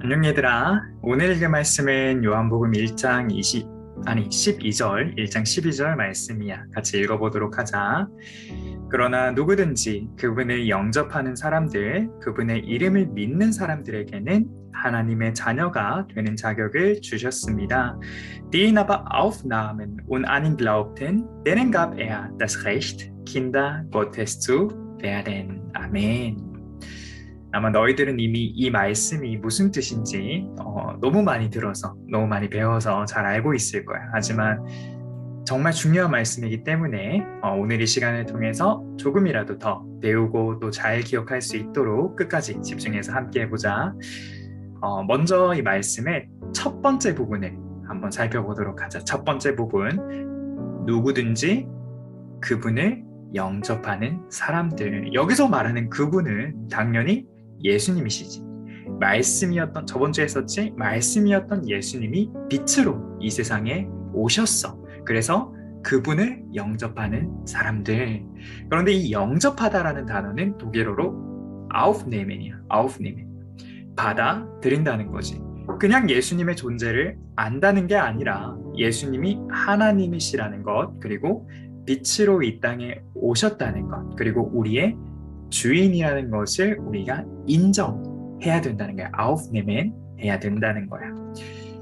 안녕 얘들아. 오늘 읽을 말씀은 요한복음 1장 12절, 1장 12절 말씀이야. 같이 읽어보도록 하자. 그러나 누구든지 그분을 영접하는 사람들, 그분의 이름을 믿는 사람들에게는 하나님의 자녀가 되는 자격을 주셨습니다. Die ihn aber aufnahmen und an ihn glaubten, denen gab er das Recht, Kinder Gottes zu werden. 아멘. 아마 너희들은 이미 이 말씀이 무슨 뜻인지 너무 많이 들어서 너무 많이 배워서 잘 알고 있을 거야. 하지만 정말 중요한 말씀이기 때문에 오늘 이 시간을 통해서 조금이라도 더 배우고 또 잘 기억할 수 있도록 끝까지 집중해서 함께 해보자. 먼저 이 말씀의 첫 번째 부분을 한번 살펴보도록 하자. 첫 번째 부분, 누구든지 그분을 영접하는 사람들. 여기서 말하는 그분은 당연히 예수님이시지. 말씀이었던, 저번 주에 했었지? 말씀이었던 예수님이 빛으로 이 세상에 오셨어. 그래서 그분을 영접하는 사람들. 그런데 이 영접하다라는 단어는 독일어로 aufnehmen이야. aufnehmen. 받아들인다는 거지. 그냥 예수님의 존재를 안다는 게 아니라 예수님이 하나님이시라는 것, 그리고 빛으로 이 땅에 오셨다는 것, 그리고 우리의 주인이라는 것을 우리가 인정해야 된다는 거야. aufnehmen 해야 된다는 거야.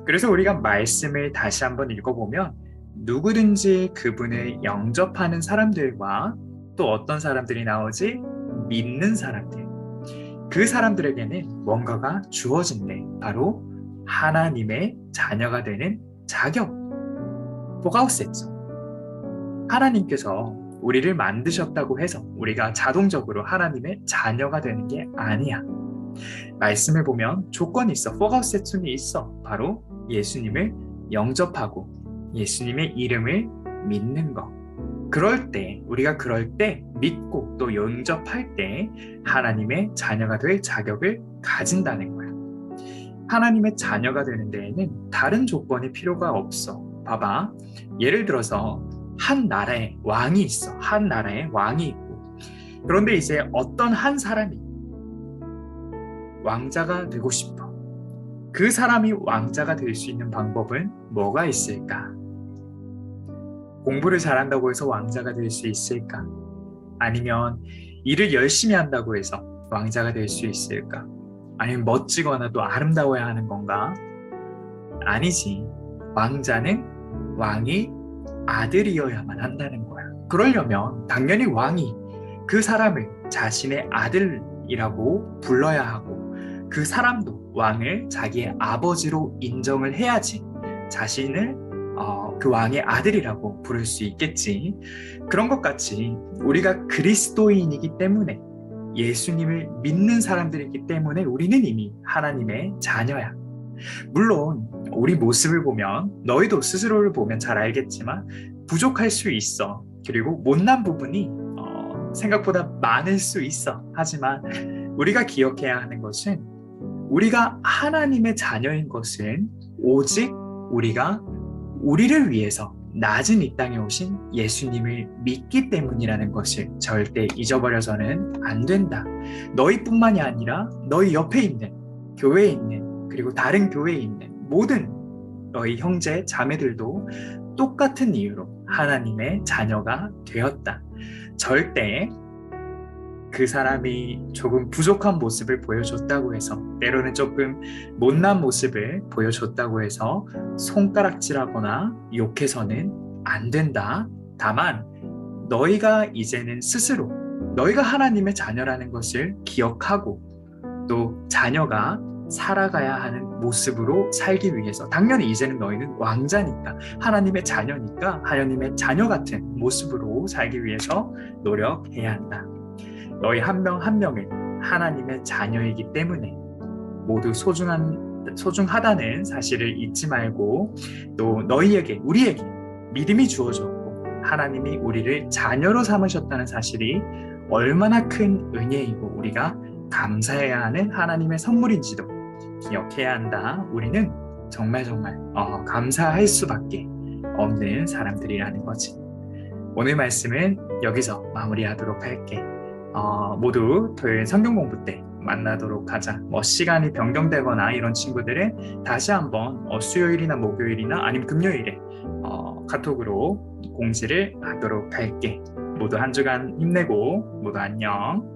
그래서 우리가 말씀을 다시 한번 읽어보면 누구든지 그분을 영접하는 사람들과 또 어떤 사람들이 나오지? 믿는 사람들. 그 사람들에게는 뭔가가 주어진대. 바로 하나님의 자녀가 되는 자격. voraussetzung. 하나님께서 우리를 만드셨다고 해서 우리가 자동적으로 하나님의 자녀가 되는 게 아니야. 말씀을 보면 조건이 있어. voraussetzung이 있어. 바로 예수님을 영접하고 예수님의 이름을 믿는 것. 우리가 그럴 때 믿고 또 영접할 때 하나님의 자녀가 될 자격을 가진다는 거야. 하나님의 자녀가 되는 데에는 다른 조건이 필요가 없어. 봐봐. 예를 들어서 한 나라에 왕이 있어. 한 나라에 왕이 있고. 그런데 이제 어떤 한 사람이 왕자가 되고 싶어. 그 사람이 왕자가 될 수 있는 방법은 뭐가 있을까? 공부를 잘한다고 해서 왕자가 될 수 있을까? 아니면 일을 열심히 한다고 해서 왕자가 될 수 있을까? 아니면 멋지거나 또 아름다워야 하는 건가? 아니지. 왕자는 왕이 아들이어야만 한다는 거야. 그러려면 당연히 왕이 그 사람을 자신의 아들이라고 불러야 하고 그 사람도 왕을 자기의 아버지로 인정을 해야지 자신을 그 왕의 아들이라고 부를 수 있겠지. 그런 것 같이 우리가 그리스도인이기 때문에 예수님을 믿는 사람들이기 때문에 우리는 이미 하나님의 자녀야. 물론 우리 모습을 보면 너희도 스스로를 보면 잘 알겠지만 부족할 수 있어. 그리고 못난 부분이 생각보다 많을 수 있어. 하지만 우리가 기억해야 하는 것은 우리가 하나님의 자녀인 것은 오직 우리가 우리를 위해서 낮은 이 땅에 오신 예수님을 믿기 때문이라는 것을 절대 잊어버려서는 안 된다. 너희뿐만이 아니라 너희 옆에 있는 교회에 있는 그리고 다른 교회에 있는 모든 너희 형제 자매들도 똑같은 이유로 하나님의 자녀가 되었다. 절대 그 사람이 조금 부족한 모습을 보여줬다고 해서 때로는 조금 못난 모습을 보여줬다고 해서 손가락질하거나 욕해서는 안 된다. 다만 너희가 이제는 스스로 너희가 하나님의 자녀라는 것을 기억하고 또 자녀가 살아가야 하는 모습으로 살기 위해서 당연히 이제는 너희는 왕자니까 하나님의 자녀니까 하나님의 자녀 같은 모습으로 살기 위해서 노력해야 한다. 너희 한 명 한 명은 하나님의 자녀이기 때문에 모두 소중하다는 사실을 잊지 말고 또 너희에게 우리에게 믿음이 주어졌고 하나님이 우리를 자녀로 삼으셨다는 사실이 얼마나 큰 은혜이고 우리가 감사해야 하는 하나님의 선물인지도 기억해야 한다. 우리는 정말 감사할 수밖에 없는 사람들이라는 거지. 오늘 말씀은 여기서 마무리하도록 할게. 모두 토요일 성경 공부 때 만나도록 하자. 뭐 시간이 변경되거나 이런 친구들은 다시 한번 수요일이나 목요일이나 아니면 금요일에 카톡으로 공지를 하도록 할게. 모두 한 주간 힘내고 모두 안녕.